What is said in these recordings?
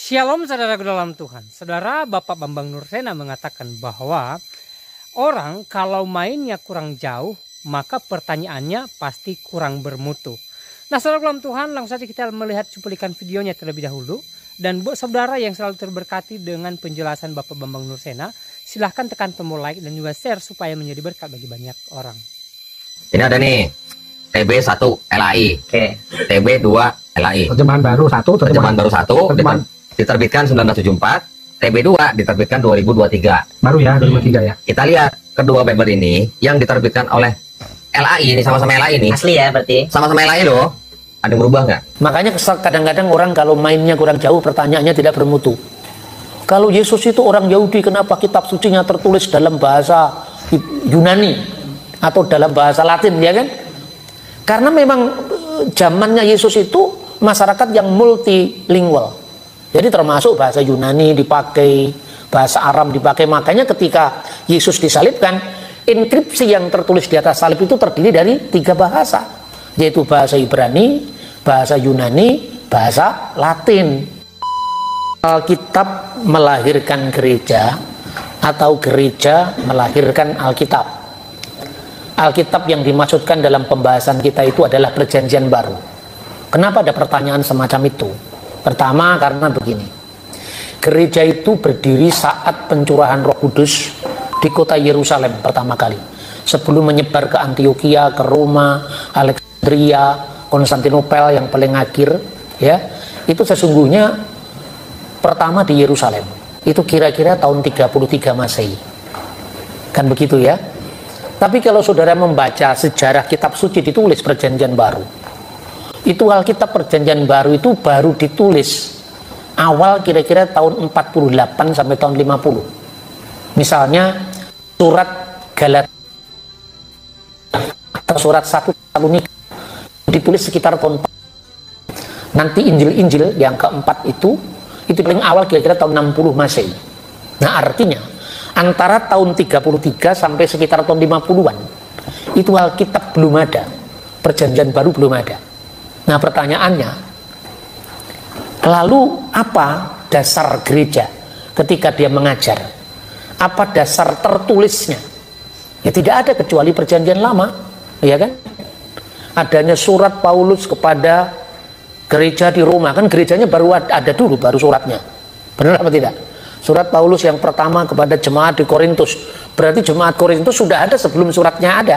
Shalom saudara dalam Tuhan. Saudara, Bapak Bambang Nursena mengatakan bahwa orang kalau mainnya kurang jauh, maka pertanyaannya pasti kurang bermutu. Nah saudara dalam Tuhan, langsung saja kita melihat cuplikan videonya terlebih dahulu. Dan buat saudara yang selalu terberkati dengan penjelasan Bapak Bambang Nursena, silahkan tekan tombol like dan juga share supaya menjadi berkat bagi banyak orang. Ini ada nih TB1 LAI, TB2 LAI. Terjemahan baru 1, terjemahan baru 1 diterbitkan 1974, TB2 diterbitkan 2023. Baru ya, 2023 ya. Kita lihat kedua paper ini yang diterbitkan oleh LAI ini, sama-sama LAI ini. Asli ya berarti. Sama-sama LAI loh. Ada yang berubah nggak? Makanya kadang-kadang orang kalau mainnya kurang jauh, pertanyaannya tidak bermutu. Kalau Yesus itu orang Yahudi, kenapa kitab sucinya tertulis dalam bahasa Yunani atau dalam bahasa Latin, ya kan? Karena memang zamannya Yesus itu masyarakat yang multilingual. Jadi termasuk bahasa Yunani dipakai, bahasa Aram dipakai. Makanya ketika Yesus disalibkan, inskripsi yang tertulis di atas salib itu terdiri dari 3 bahasa, yaitu bahasa Ibrani, bahasa Yunani, bahasa Latin. Alkitab melahirkan gereja atau gereja melahirkan Alkitab. Alkitab yang dimaksudkan dalam pembahasan kita itu adalah Perjanjian Baru. Kenapa ada pertanyaan semacam itu? Pertama, karena begini, gereja itu berdiri saat pencurahan Roh Kudus di kota Yerusalem pertama kali, sebelum menyebar ke Antioquia, ke Roma, Alexandria, Konstantinopel yang paling akhir, ya, itu sesungguhnya pertama di Yerusalem. Itu kira-kira tahun 33 Masehi, kan begitu ya. Tapi kalau saudara membaca sejarah kitab suci ditulis Perjanjian Baru, itu Alkitab Perjanjian Baru itu baru ditulis awal kira-kira tahun 48 sampai tahun 50. Misalnya surat Galatia atau surat 1 Tesalonika ditulis sekitar tahun 4. Nanti Injil-Injil yang keempat itu paling awal kira-kira tahun 60 Masehi. Nah artinya antara tahun 33 sampai sekitar tahun 50-an itu Alkitab belum ada, Perjanjian Baru belum ada. Nah pertanyaannya, lalu apa dasar gereja ketika dia mengajar? Apa dasar tertulisnya? Ya tidak ada kecuali Perjanjian Lama, ya kan? Adanya surat Paulus kepada gereja di Roma, kan gerejanya baru ada dulu, baru suratnya. Benar apa tidak? Surat Paulus yang pertama kepada jemaat di Korintus, berarti jemaat Korintus sudah ada sebelum suratnya ada.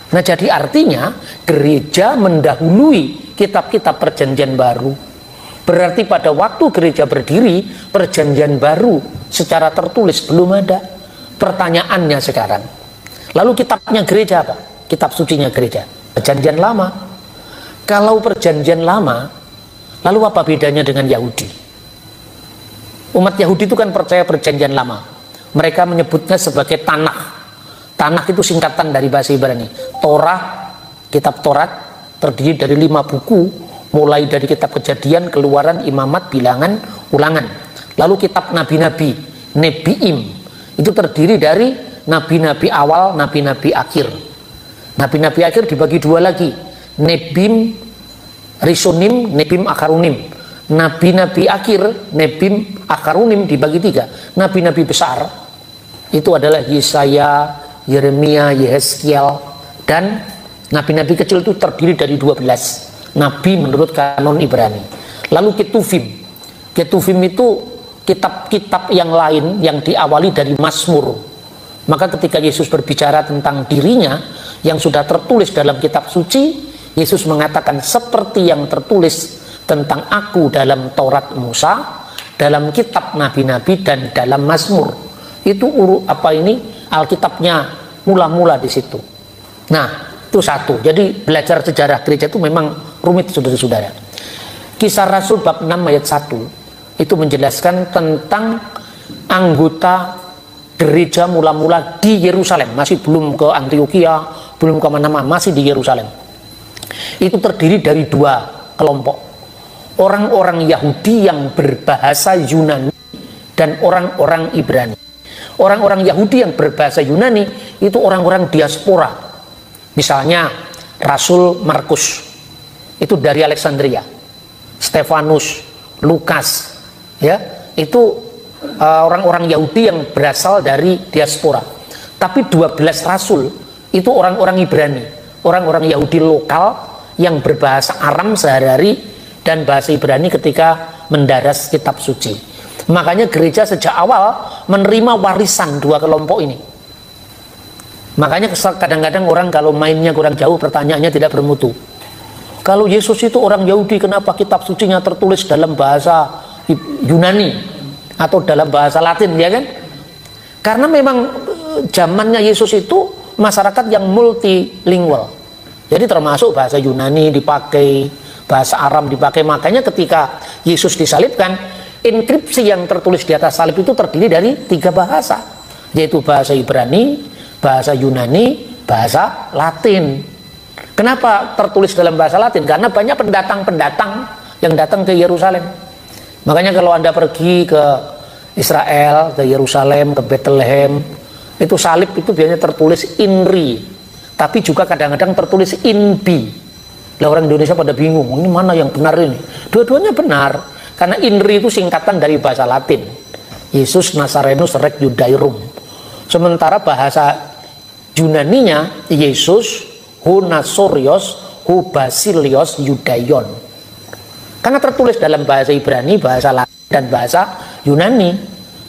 Nah jadi artinya gereja mendahului kitab-kitab Perjanjian Baru. Berarti pada waktu gereja berdiri, Perjanjian Baru secara tertulis belum ada. Pertanyaannya sekarang, lalu kitabnya gereja apa? Kitab sucinya gereja Perjanjian Lama. Kalau Perjanjian Lama, lalu apa bedanya dengan Yahudi? Umat Yahudi itu kan percaya Perjanjian Lama. Mereka menyebutnya sebagai Tanakh. Tanakh itu singkatan dari bahasa Ibrani. Torah, kitab Torat terdiri dari 5 buku, mulai dari kitab Kejadian, Keluaran, Imamat, Bilangan, Ulangan. Lalu kitab nabi-nabi, Nebiim, itu terdiri dari nabi-nabi awal, nabi-nabi akhir. Nabi-nabi akhir dibagi 2 lagi, Nebim Risonim, Nebim Akarunim. Nabi-nabi akhir, Nebim Akarunim dibagi 3. Nabi-nabi besar itu adalah Yesaya, Yeremia, Yehezkiel, dan nabi-nabi kecil itu terdiri dari 12 nabi menurut kanon Ibrani. Lalu Ketuvim. Ketuvim itu kitab-kitab yang lain yang diawali dari Mazmur. Maka ketika Yesus berbicara tentang dirinya yang sudah tertulis dalam kitab suci, Yesus mengatakan seperti yang tertulis tentang aku dalam Taurat Musa, dalam kitab nabi-nabi, dan dalam Mazmur. Itu Alkitabnya mula-mula di situ. Nah, itu satu. Jadi belajar sejarah gereja itu memang rumit, saudara-saudara. Kisah Rasul bab 6 ayat 1 itu menjelaskan tentang anggota gereja mula-mula di Yerusalem. Masih belum ke Antioquia, belum ke mana-mana, masih di Yerusalem. Itu terdiri dari 2 kelompok. Orang-orang Yahudi yang berbahasa Yunani dan orang-orang Ibrani. Orang-orang Yahudi yang berbahasa Yunani itu orang-orang diaspora. Misalnya Rasul Markus itu dari Alexandria, Stefanus, Lukas, ya, itu orang-orang Yahudi yang berasal dari diaspora. Tapi 12 rasul itu orang-orang Ibrani, orang-orang Yahudi lokal yang berbahasa Aram sehari-hari dan bahasa Ibrani ketika mendaras kitab suci. Makanya gereja sejak awal menerima warisan dua kelompok ini. Makanya kadang-kadang orang kalau mainnya kurang jauh, pertanyaannya tidak bermutu. Kalau Yesus itu orang Yahudi, kenapa kitab sucinya tertulis dalam bahasa Yunani atau dalam bahasa Latin, ya kan? Karena memang zamannya Yesus itu masyarakat yang multilingual. Jadi termasuk bahasa Yunani dipakai, bahasa Aram dipakai. Makanya ketika Yesus disalibkan, inskripsi yang tertulis di atas salib itu terdiri dari 3 bahasa, yaitu bahasa Ibrani, bahasa Yunani, bahasa Latin. Kenapa tertulis dalam bahasa Latin? Karena banyak pendatang-pendatang yang datang ke Yerusalem. Makanya kalau Anda pergi ke Israel, ke Yerusalem, ke Bethlehem, itu salib itu biasanya tertulis INRI, tapi juga kadang-kadang tertulis INBI. Lah orang Indonesia pada bingung, ini mana yang benar ini? Dua-duanya benar, karena INRI itu singkatan dari bahasa Latin, Yesus Nazarenus Rex Judairum. Sementara bahasa Yunaninya Yesus Hunasorios Hubasilios Yudaion. Karena tertulis dalam bahasa Ibrani, bahasa Latin, dan bahasa Yunani.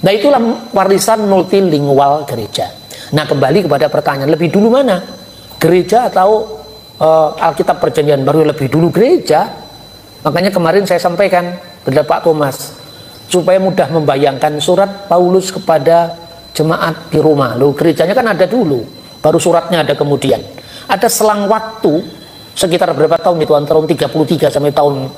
Nah, itulah warisan multilingual gereja. Nah, kembali kepada pertanyaan, lebih dulu mana? Gereja atau Alkitab Perjanjian Baru? Lebih dulu gereja. Makanya kemarin saya sampaikan kepada Pak Thomas, supaya mudah membayangkan surat Paulus kepada jemaat di Roma. Loh, gerejanya kan ada dulu, baru suratnya ada kemudian. Ada selang waktu sekitar berapa tahun itu, antara tahun 33 sampai tahun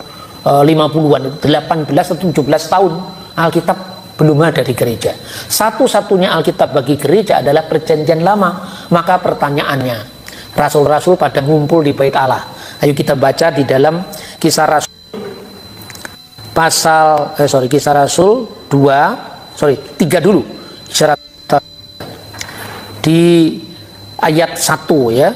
50-an, 18 atau 17 tahun Alkitab belum ada di gereja. Satu-satunya Alkitab bagi gereja adalah Perjanjian Lama. Maka pertanyaannya, rasul-rasul pada ngumpul di Bait Allah. Ayo kita baca di dalam Kisah Rasul Kisah Rasul 3 dulu. Kisah Rasul di ayat 1 ya.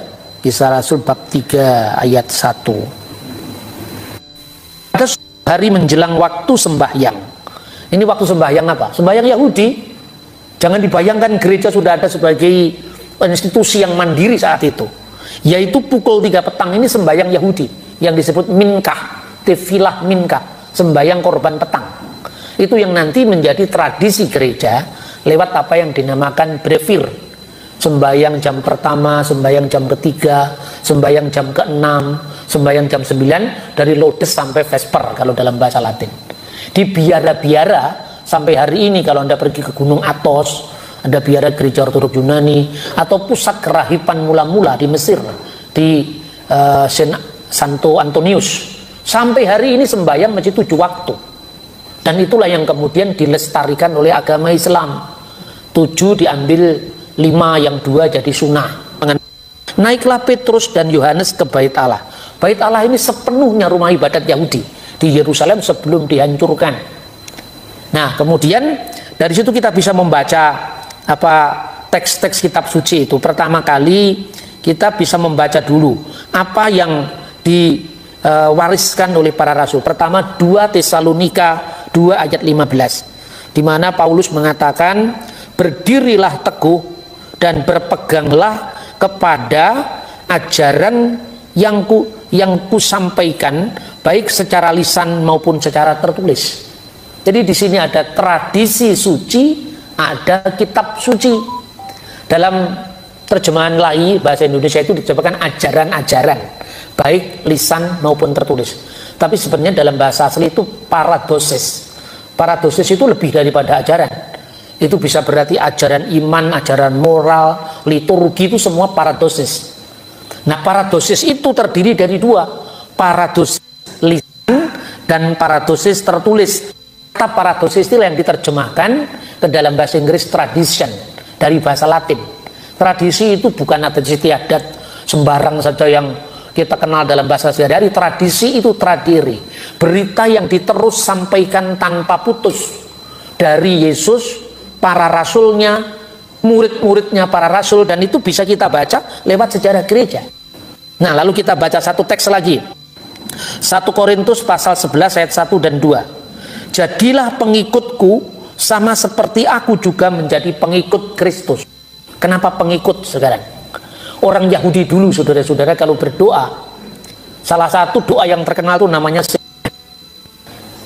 Kisah Rasul bab 3 ayat 1. Ada hari menjelang waktu sembahyang. Ini waktu sembahyang apa? Sembahyang Yahudi. Jangan dibayangkan gereja sudah ada sebagai institusi yang mandiri saat itu. Yaitu pukul 3 petang ini sembahyang Yahudi yang disebut minkah, tefilah minkah, sembahyang korban petang. Itu yang nanti menjadi tradisi gereja lewat apa yang dinamakan brevir. Sembahyang jam pertama, sembahyang jam ketiga, sembahyang jam ke-6, sembahyang jam 9, dari Laudes sampai Vesper kalau dalam bahasa Latin. Di biara-biara sampai hari ini, kalau Anda pergi ke Gunung Athos, ada biara gereja Ortodok Yunani, atau pusat kerahiban mula-mula di Mesir, di Santo Antonius, sampai hari ini sembahyang masih 7 waktu. Dan itulah yang kemudian dilestarikan oleh agama Islam. 7 diambil 5, yang 2 jadi sunnah. Naiklah Petrus dan Yohanes ke Bait Allah. Bait Allah ini sepenuhnya rumah ibadat Yahudi di Yerusalem sebelum dihancurkan. Nah, kemudian dari situ kita bisa membaca teks-teks kitab suci itu. Pertama kali kita bisa membaca dulu apa yang diwariskan oleh para rasul. Pertama, 2 Tesalonika 2 ayat 15, di mana Paulus mengatakan, berdirilah teguh dan berpeganglah kepada ajaran yang ku sampaikan, baik secara lisan maupun secara tertulis. Jadi di sini ada tradisi suci, ada kitab suci. Dalam terjemahan Lai bahasa Indonesia itu disebutkan ajaran-ajaran, baik lisan maupun tertulis. Tapi sebenarnya dalam bahasa asli itu paradosis. Paradosis itu lebih daripada ajaran. Itu bisa berarti ajaran iman, ajaran moral, liturgi, itu semua paradosis. Nah, paradosis itu terdiri dari 2, paradosis lisan dan paradosis tertulis. Kata paradosis itu yang diterjemahkan ke dalam bahasa Inggris tradition, dari bahasa Latin. Tradisi itu bukan tradisi istiadat sembarang saja yang kita kenal dalam bahasa sehari-hari. Tradisi itu tradiri, berita yang diterus sampaikan tanpa putus dari Yesus, para rasulnya, murid-muridnya para rasul, dan itu bisa kita baca lewat sejarah gereja. Nah, lalu kita baca satu teks lagi, 1 Korintus pasal 11 ayat 1 dan 2. jadilah pengikutku sama seperti aku juga menjadi pengikut Kristus. Kenapa pengikut sekarang? Orang Yahudi dulu, saudara-saudara, kalau berdoa, salah satu doa yang terkenal itu namanya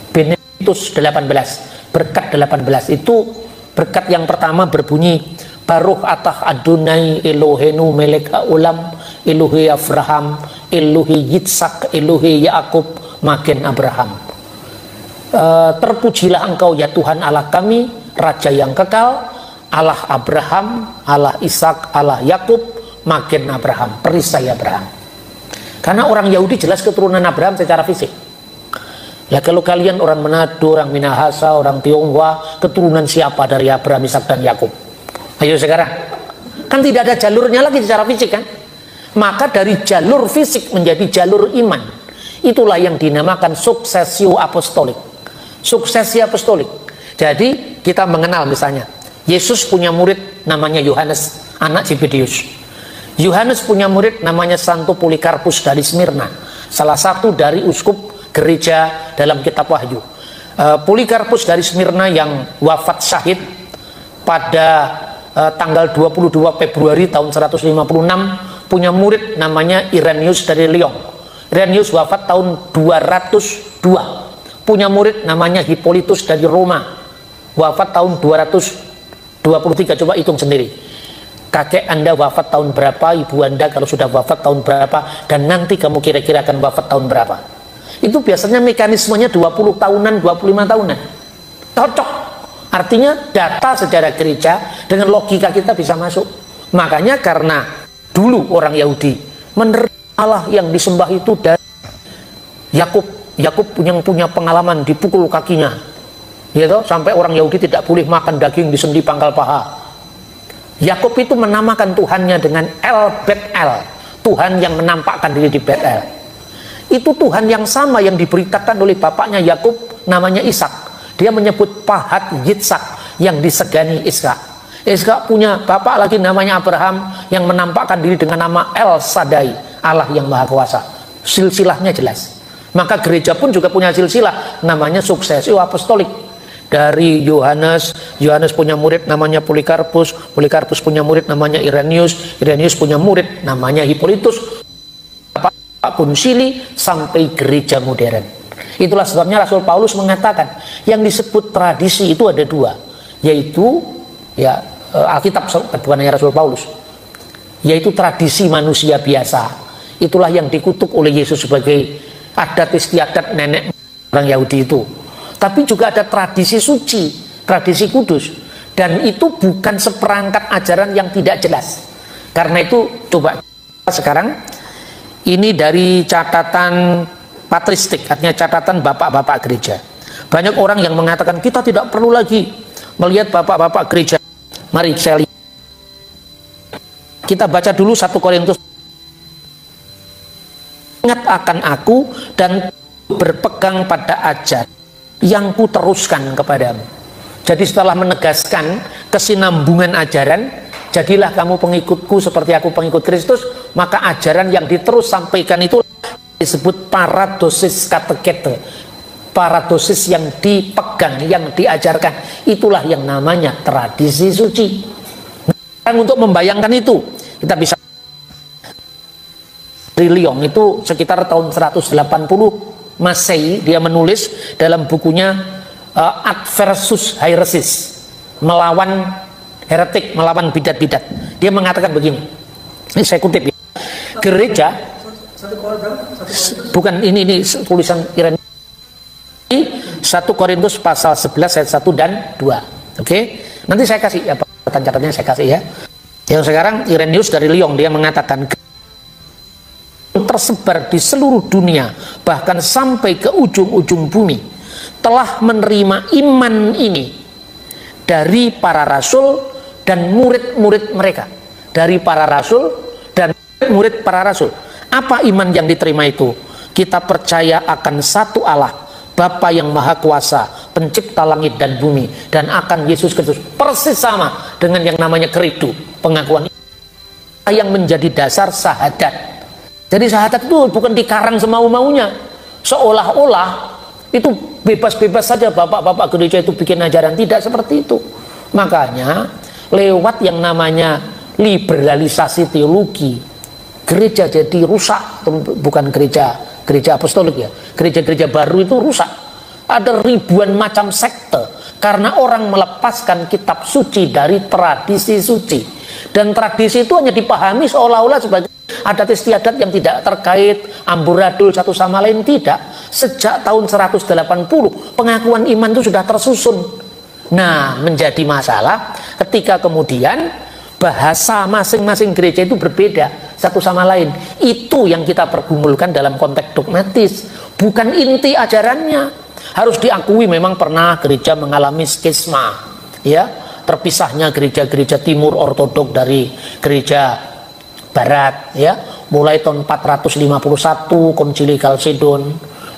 Benedictus 18, berkat 18. Itu berkat yang pertama berbunyi, Baruch atah Adonai Elohenu melek ha'olam, Elohe Abraham, Elohe Yitzhak, Elohe Yakub, Magen Abraham. Terpujilah engkau ya Tuhan Allah kami, Raja yang kekal, Allah Abraham, Allah Ishak, Allah Yakub, Magen Abraham, perisai Abraham. Karena orang Yahudi jelas keturunan Abraham secara fisik. Lah kalau kalian orang Manado, orang Minahasa, orang Tionghoa, keturunan siapa dari Abraham, Ishak dan Yakub? Ayo sekarang. Kan tidak ada jalurnya lagi secara fisik kan? Maka dari jalur fisik menjadi jalur iman. Itulah yang dinamakan suksesio apostolik. Suksesi apostolik. Jadi kita mengenal misalnya Yesus punya murid namanya Yohanes, anak Zebedeus. Yohanes punya murid namanya Santo Polikarpus dari Smyrna, salah satu dari uskup gereja dalam kitab Wahyu. Polikarpus dari Smyrna yang wafat syahid pada tanggal 22 Februari tahun 156 punya murid namanya Irenaeus dari Lyon. Irenaeus wafat tahun 202. Punya murid namanya Hippolytus dari Roma, wafat tahun 223. Coba hitung sendiri, kakek Anda wafat tahun berapa, ibu Anda kalau sudah wafat tahun berapa, dan nanti kamu kira-kira akan wafat tahun berapa. Itu biasanya mekanismenya 20 tahunan, 25 tahunan. Cocok. Artinya data sejarah gereja dengan logika kita bisa masuk. Makanya karena dulu orang Yahudi menerima Allah yang disembah itu dari Yakub yang punya pengalaman dipukul kakinya, gitu, sampai orang Yahudi tidak boleh makan daging di sendi pangkal paha. Yakub itu menamakan Tuhannya dengan El Bet-El, Tuhan yang menampakkan diri di Bet-El. Itu Tuhan yang sama yang diberitakan oleh bapaknya Yakub namanya Ishak. Dia menyebut Pahat Yitzhak yang disegani Ishak. Ishak punya bapak lagi namanya Abraham yang menampakkan diri dengan nama El Shaddai, Allah yang Maha Kuasa. Silsilahnya jelas. Maka gereja pun juga punya silsilah namanya suksesio apostolik. Dari Yohanes punya murid namanya Polikarpus punya murid namanya Irenaeus punya murid namanya Hippolytus, konsili sampai gereja modern. Itulah sebabnya Rasul Paulus mengatakan yang disebut tradisi itu ada dua, yaitu ya Alkitab keduanya Rasul Paulus, yaitu tradisi manusia biasa. Itulah yang dikutuk oleh Yesus sebagai adat istiadat nenek orang Yahudi itu. Tapi juga ada tradisi suci, tradisi kudus, dan itu bukan seperangkat ajaran yang tidak jelas. Karena itu coba sekarang ini dari catatan patristik, artinya catatan bapak-bapak gereja. Banyak orang yang mengatakan kita tidak perlu lagi melihat bapak-bapak gereja. Mari saya lihat. Kita baca dulu 1 Korintus. Ingat akan aku dan berpegang pada ajar yang ku teruskan kepadamu. Jadi setelah menegaskan kesinambungan ajaran, jadilah kamu pengikutku seperti aku pengikut Kristus, maka ajaran yang diterus sampaikan itu disebut paradosis katekete. Paradosis yang dipegang, yang diajarkan, itulah yang namanya tradisi suci. Dan untuk membayangkan itu, kita bisa Lyon itu sekitar tahun 180 Masehi, dia menulis dalam bukunya Adversus Heresis, melawan heretik, melawan bidat-bidat. Dia mengatakan begini, ini saya kutip ya, gereja bukan ini tulisan Irenaeus, 1 Korintus pasal 11 ayat 1 dan 2. Oke, nanti saya kasih ya, catatannya saya kasih ya. Yang sekarang Irenaeus dari Lyon, dia mengatakan tersebar di seluruh dunia bahkan sampai ke ujung-ujung bumi telah menerima iman ini dari para rasul dan murid-murid mereka, dari para rasul dan murid para rasul. Apa iman yang diterima itu? Kita percaya akan satu Allah, Bapa yang Maha Kuasa, pencipta langit dan bumi, dan akan Yesus Kristus, persis sama dengan yang namanya keridu, pengakuan yang menjadi dasar syahadat. Jadi syahadat itu bukan dikarang semau-maunya, seolah-olah itu bebas-bebas saja bapak-bapak gereja itu bikin ajaran. Tidak seperti itu. Makanya lewat yang namanya liberalisasi teologi, gereja jadi rusak. Bukan gereja apostolik ya, gereja-gereja baru itu rusak. Ada ribuan macam sekte karena orang melepaskan kitab suci dari tradisi suci, dan tradisi itu hanya dipahami seolah-olah sebagai adat istiadat yang tidak terkait amburadul satu sama lain. Tidak. Sejak tahun 180 pengakuan iman itu sudah tersusun. Nah, menjadi masalah ketika kemudian bahasa masing-masing gereja itu berbeda satu sama lain. Itu yang kita pergumulkan dalam konteks dogmatis, bukan inti ajarannya. Harus diakui memang pernah gereja mengalami skisma, ya, terpisahnya gereja-gereja timur ortodok dari gereja barat, ya, mulai tahun 451 Konsili Kalsedon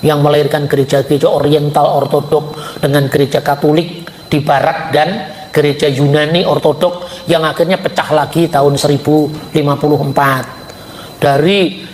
yang melahirkan gereja-gereja oriental ortodok dengan gereja Katolik di barat dan gereja Yunani ortodok yang akhirnya pecah lagi tahun 1054. Dari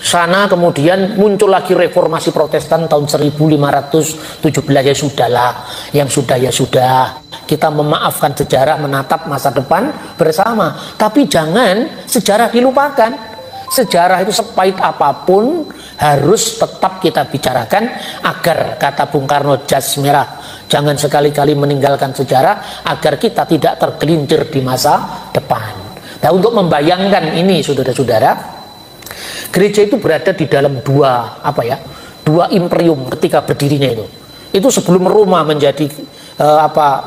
sana kemudian muncul lagi reformasi Protestan tahun 1517. Ya sudahlah, yang sudah ya sudah, kita memaafkan sejarah, menatap masa depan bersama. Tapi jangan sejarah dilupakan. Sejarah itu sepahit apapun harus tetap kita bicarakan, agar kata Bung Karno jas merah, jangan sekali-kali meninggalkan sejarah agar kita tidak tergelincir di masa depan. Nah, untuk membayangkan ini saudara-saudara, gereja itu berada di dalam dua imperium ketika berdirinya itu. Itu sebelum Roma menjadi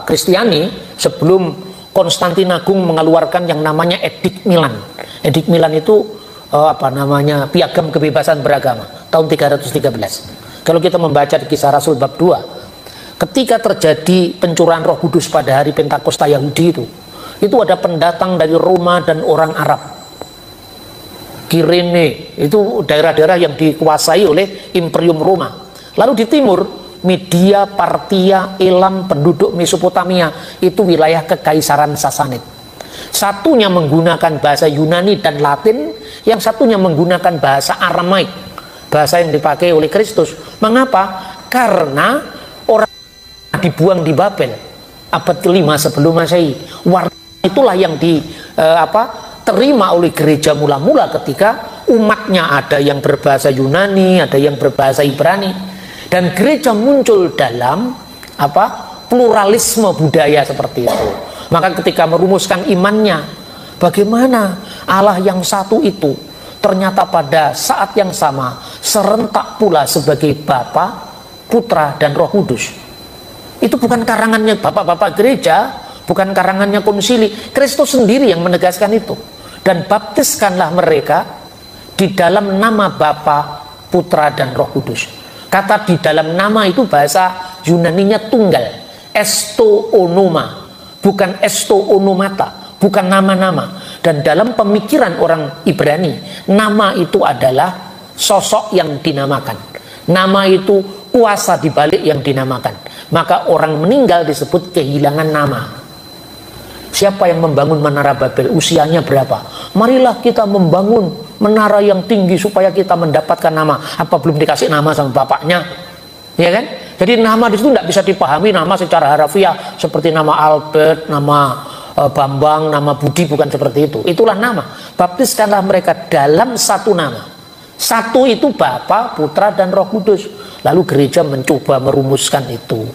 Kristiani, sebelum Konstantin Agung mengeluarkan yang namanya Edik Milan. Edik Milan itu piagam kebebasan beragama tahun 313. Kalau kita membaca di Kisah Rasul bab 2, ketika terjadi pencurahan Roh Kudus pada hari Pentakosta Yahudi itu ada pendatang dari Roma dan orang Arab. Kirene itu daerah-daerah yang dikuasai oleh Imperium Roma. Lalu di timur, Media, Partia, Elam, penduduk Mesopotamia, itu wilayah kekaisaran Sasanid. Satunya menggunakan bahasa Yunani dan Latin, yang satunya menggunakan bahasa Aramaik, bahasa yang dipakai oleh Kristus. Mengapa? Karena orang dibuang di Babel abad ke-5 sebelum Masehi. Warna itulah yang terima oleh gereja mula-mula ketika umatnya ada yang berbahasa Yunani, ada yang berbahasa Ibrani, dan gereja muncul dalam pluralisme budaya seperti itu. Maka ketika merumuskan imannya, bagaimana Allah yang satu itu ternyata pada saat yang sama serentak pula sebagai Bapa, Putra, dan Roh Kudus. Itu bukan karangannya bapak-bapak gereja, bukan karangannya konsili. Kristus sendiri yang menegaskan itu. Dan baptiskanlah mereka di dalam nama Bapa, Putra, dan Roh Kudus. Kata di dalam nama itu bahasa Yunaninya tunggal, esto onoma, bukan esto onomata, bukan nama-nama. Dan dalam pemikiran orang Ibrani, nama itu adalah sosok yang dinamakan. Nama itu kuasa dibalik yang dinamakan. Maka orang meninggal disebut kehilangan nama. Siapa yang membangun menara Babel? Usianya berapa? Marilah kita membangun menara yang tinggi supaya kita mendapatkan nama. Apa belum dikasih nama sama bapaknya? Ya kan? Jadi nama di situ tidak bisa dipahami nama secara harafiah seperti nama Albert, nama Bambang, nama Budi, bukan seperti itu. Itulah nama. Baptiskanlah mereka dalam satu nama. Satu itu Bapa, Putra, dan Roh Kudus. Lalu gereja mencoba merumuskan itu.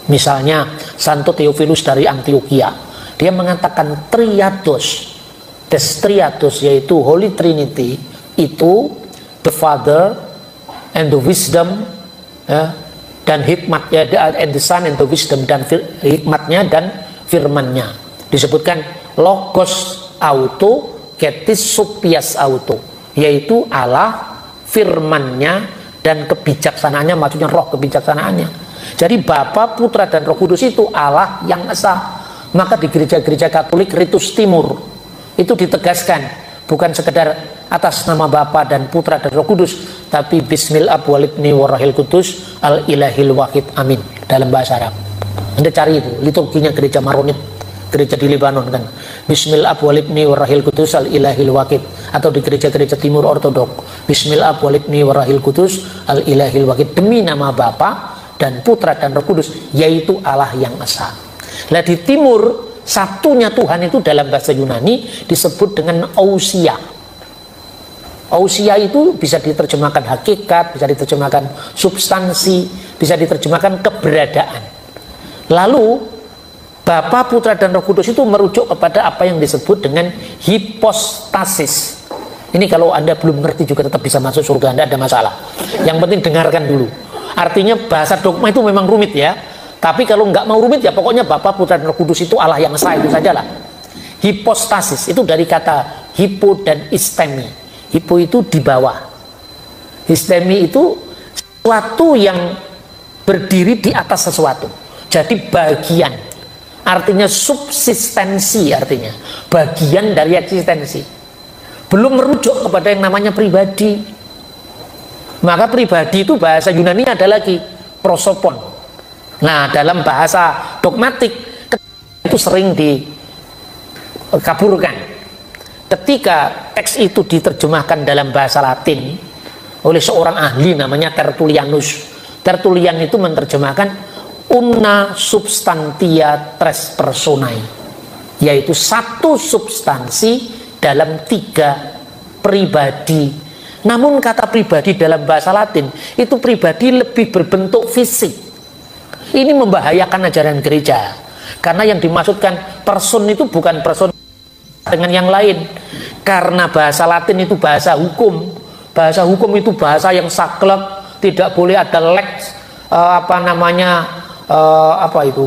Misalnya Santo Theophilus dari Antioquia, dia mengatakan triados, triados, yaitu Holy Trinity, itu the Father and the Wisdom, dan hikmatnya, and the Son and the Wisdom, dan hikmatnya dan firmannya. Disebutkan Logos auto, Ketis supias auto, yaitu Allah, firmannya, dan kebijaksanaannya, maksudnya roh kebijaksanaannya. Jadi Bapa, Putra, dan Roh Kudus itu Allah yang esa. Maka di gereja-gereja Katolik ritus timur itu ditegaskan, bukan sekedar atas nama Bapa dan Putra dan Roh Kudus, tapi Bismil Ab wal Ibni warahil Kudus al ilahil wahid amin dalam bahasa Arab. Anda cari itu liturginya gereja Maronit, gereja di Lebanon kan, Bismil Ab wal Ibni warahil Kudus al ilahil wahid. Atau di gereja-gereja timur ortodok, Bismil Ab wal Ibni warahil Kudus al ilahil wahid, demi nama Bapa dan Putra dan Roh Kudus, yaitu Allah yang Esa. Nah di timur, satunya Tuhan itu dalam bahasa Yunani disebut dengan ousia. Ousia itu bisa diterjemahkan hakikat, bisa diterjemahkan substansi, bisa diterjemahkan keberadaan. Lalu Bapa, Putra, dan Roh Kudus itu merujuk kepada apa yang disebut dengan hipostasis. Ini kalau Anda belum mengerti juga tetap bisa masuk surga, Anda ada masalah. Yang penting dengarkan dulu. Artinya bahasa dogma itu memang rumit ya. Tapi kalau nggak mau rumit ya pokoknya Bapa, Putra, dan Roh Kudus itu Allah yang esa, itu sajalah. Hipostasis itu dari kata hipo dan istemi. Hipo itu di bawah. Istemi itu sesuatu yang berdiri di atas sesuatu. Jadi bagian. Artinya subsistensi, artinya bagian dari eksistensi. Belum merujuk kepada yang namanya pribadi. Maka pribadi itu bahasa Yunani ada lagi, prosopon. Nah, dalam bahasa dogmatik itu sering dikaburkan. Ketika teks itu diterjemahkan dalam bahasa Latin oleh seorang ahli namanya Tertullianus. Tertullian itu menerjemahkan una substantia tres personae, yaitu satu substansi dalam tiga pribadi. Namun kata pribadi dalam bahasa Latin itu pribadi lebih berbentuk fisik. Ini membahayakan ajaran gereja, karena yang dimaksudkan person itu bukan person dengan yang lain. Karena bahasa Latin itu bahasa hukum. Bahasa hukum itu bahasa yang saklek, tidak boleh ada lex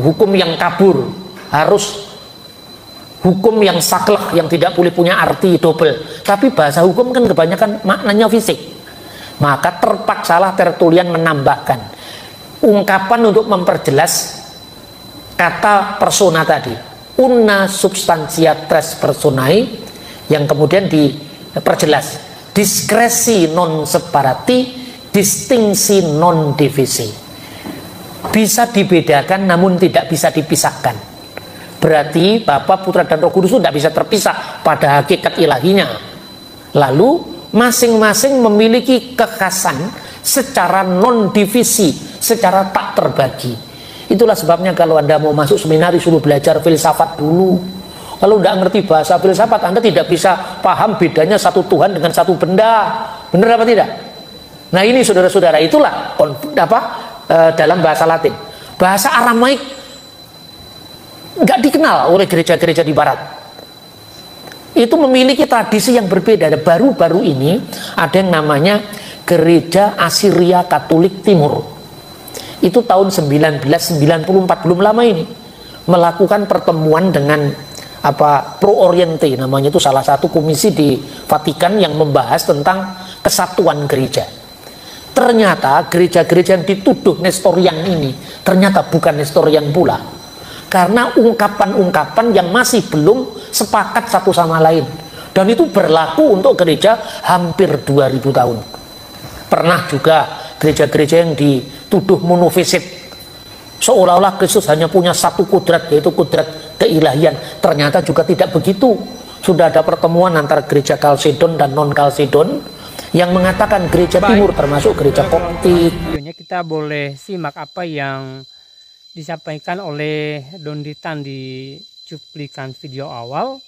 hukum yang kabur, harus hukum yang saklek, yang tidak boleh punya arti double. Tapi bahasa hukum kan kebanyakan maknanya fisik. Maka terpaksalah Tertullian menambahkan ungkapan untuk memperjelas kata persona tadi, una substantia tres personae, yang kemudian diperjelas diskresi non separati, distingsi non divisi. Bisa dibedakan namun tidak bisa dipisahkan. Berarti Bapa, Putra, dan Roh Kudus itu tidak bisa terpisah pada hakikat ilahinya. Lalu masing-masing memiliki kekhasan secara non divisi, secara tak terbagi. Itulah sebabnya kalau Anda mau masuk seminar disuruh belajar filsafat dulu. Kalau tidak ngerti bahasa filsafat, Anda tidak bisa paham bedanya satu Tuhan dengan satu benda. Benar apa tidak? Nah ini saudara-saudara, itulah dalam bahasa Latin. Bahasa Aramaik nggak dikenal oleh gereja-gereja di Barat. Itu memiliki tradisi yang berbeda. Baru-baru ini ada yang namanya Gereja Asiria Katolik Timur. Itu tahun 1994, belum lama ini, melakukan pertemuan dengan Pro Oriente, namanya itu salah satu komisi di Vatikan yang membahas tentang kesatuan gereja. Ternyata gereja-gereja yang dituduh Nestorian ini ternyata bukan Nestorian pula, karena ungkapan-ungkapan yang masih belum sepakat satu sama lain, dan itu berlaku untuk gereja hampir 2000 tahun. Pernah juga gereja-gereja yang dituduh monofisit, seolah-olah Kristus hanya punya satu kudrat, yaitu kudrat keilahian. Ternyata juga tidak begitu. Sudah ada pertemuan antara gereja Kalsedon dan non Kalsedon yang mengatakan gereja timur termasuk gereja Koptik. Videonya kita boleh simak apa yang disampaikan oleh Don Ditan di cuplikan video awal,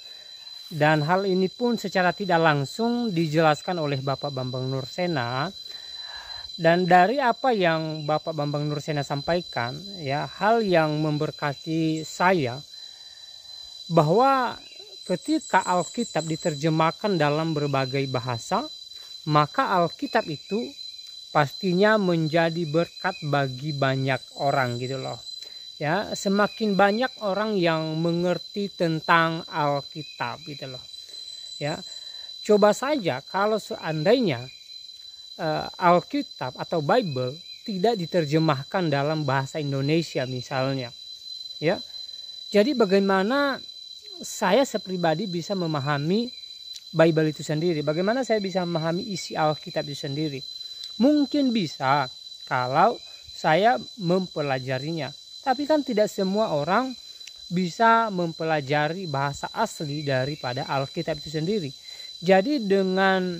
dan hal ini pun secara tidak langsung dijelaskan oleh Bapak Bambang Nursena. Dan dari apa yang Bapak Bambang Nursena sampaikan, ya, hal yang memberkati saya bahwa ketika Alkitab diterjemahkan dalam berbagai bahasa, maka Alkitab itu pastinya menjadi berkat bagi banyak orang gitu loh. Ya, semakin banyak orang yang mengerti tentang Alkitab gitu loh. Ya, coba saja kalau seandainya Alkitab atau Bible tidak diterjemahkan dalam bahasa Indonesia misalnya, ya. Jadi bagaimana saya sepribadi bisa memahami Bible itu sendiri? Bagaimana saya bisa memahami isi Alkitab itu sendiri? Mungkin bisa kalau saya mempelajarinya. Tapi kan tidak semua orang bisa mempelajari bahasa asli daripada Alkitab itu sendiri. Jadi dengan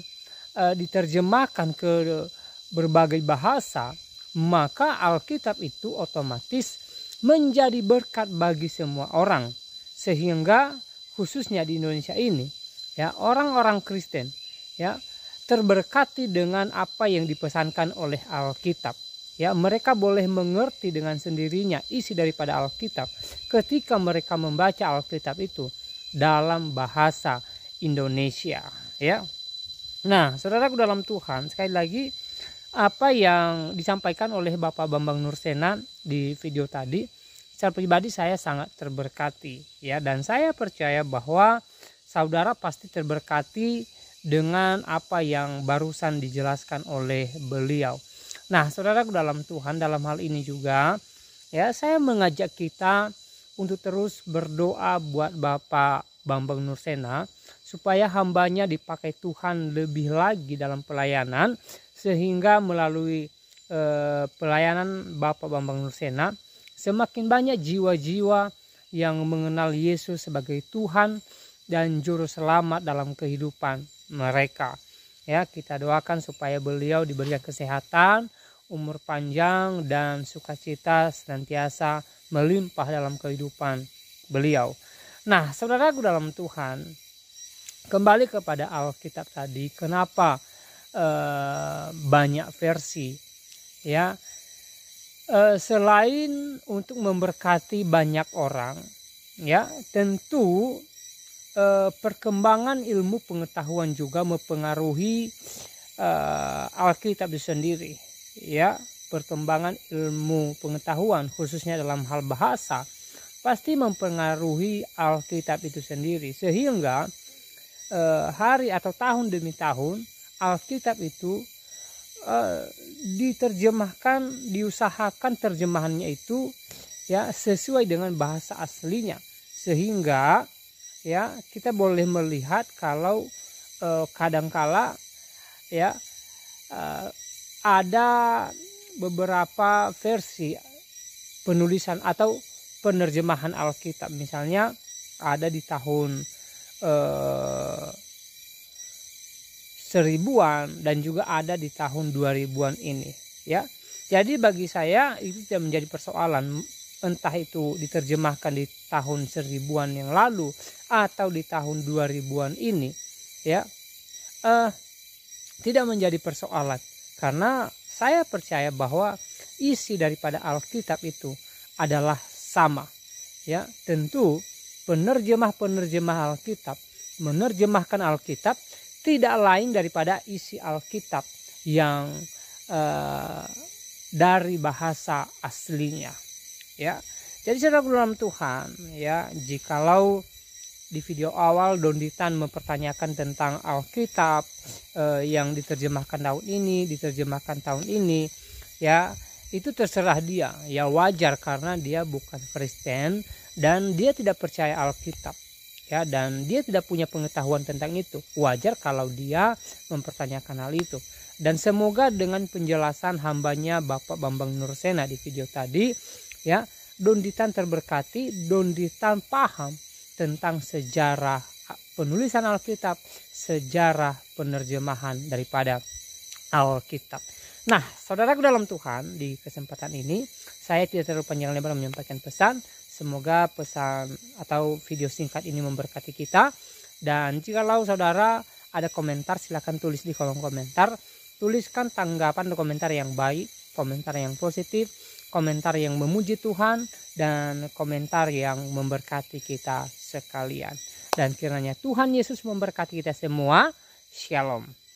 diterjemahkan ke berbagai bahasa, maka Alkitab itu otomatis menjadi berkat bagi semua orang. Sehingga khususnya di Indonesia ini, ya, orang-orang Kristen, ya, terberkati dengan apa yang dipesankan oleh Alkitab. Ya, mereka boleh mengerti dengan sendirinya isi daripada Alkitab ketika mereka membaca Alkitab itu dalam bahasa Indonesia, ya. Nah, saudaraku dalam Tuhan, sekali lagi apa yang disampaikan oleh Bapak Bambang Nursena di video tadi, secara pribadi saya sangat terberkati, ya, dan saya percaya bahwa saudara pasti terberkati dengan apa yang barusan dijelaskan oleh beliau. Nah, saudaraku dalam Tuhan, dalam hal ini juga, ya, saya mengajak kita untuk terus berdoa buat Bapak Bambang Nursena supaya hambanya dipakai Tuhan lebih lagi dalam pelayanan, sehingga melalui pelayanan Bapak Bambang Nursena semakin banyak jiwa-jiwa yang mengenal Yesus sebagai Tuhan dan juru selamat dalam kehidupan mereka. Ya, kita doakan supaya beliau diberikan kesehatan, umur panjang, dan sukacita senantiasa melimpah dalam kehidupan beliau. Nah, saudaraku dalam Tuhan, kembali kepada Alkitab tadi, kenapa banyak versi, ya, selain untuk memberkati banyak orang, ya, tentu perkembangan ilmu pengetahuan juga mempengaruhi Alkitab itu sendiri, ya. Perkembangan ilmu pengetahuan khususnya dalam hal bahasa pasti mempengaruhi Alkitab itu sendiri, sehingga hari atau tahun demi tahun Alkitab itu diterjemahkan, diusahakan terjemahannya itu, ya, sesuai dengan bahasa aslinya, sehingga, ya, kita boleh melihat kalau kadangkala, ya, ada beberapa versi penulisan atau penerjemahan Alkitab, misalnya ada di tahun 1000-an dan juga ada di tahun 2000-an ini, ya. Jadi bagi saya itu tidak menjadi persoalan, entah itu diterjemahkan di tahun 1000-an yang lalu atau di tahun 2000-an ini, ya. Tidak menjadi persoalan, karena saya percaya bahwa isi daripada Alkitab itu adalah sama, ya. Tentu penerjemah Alkitab menerjemahkan Alkitab tidak lain daripada isi Alkitab yang dari bahasa aslinya, ya. Jadi saudara dalam Tuhan, ya, jikalau di video awal Donditan mempertanyakan tentang Alkitab yang diterjemahkan tahun ini, ya, itu terserah dia, ya, wajar karena dia bukan Kristen dan dia tidak percaya Alkitab, ya, dan dia tidak punya pengetahuan tentang itu. Wajar kalau dia mempertanyakan hal itu. Dan semoga dengan penjelasan hambanya Bapak Bambang Nursena di video tadi, ya, Donditan terberkati, Donditan paham tentang sejarah penulisan Alkitab, sejarah penerjemahan daripada Alkitab. Nah, saudaraku dalam Tuhan, di kesempatan ini saya tidak terlalu panjang lebar menyampaikan pesan. Semoga pesan atau video singkat ini memberkati kita. Dan jikalau saudara ada komentar, silakan tulis di kolom komentar. Tuliskan tanggapan atau komentar yang baik, komentar yang positif, komentar yang memuji Tuhan, dan komentar yang memberkati kita sekalian. Dan kiranya Tuhan Yesus memberkati kita semua. Shalom.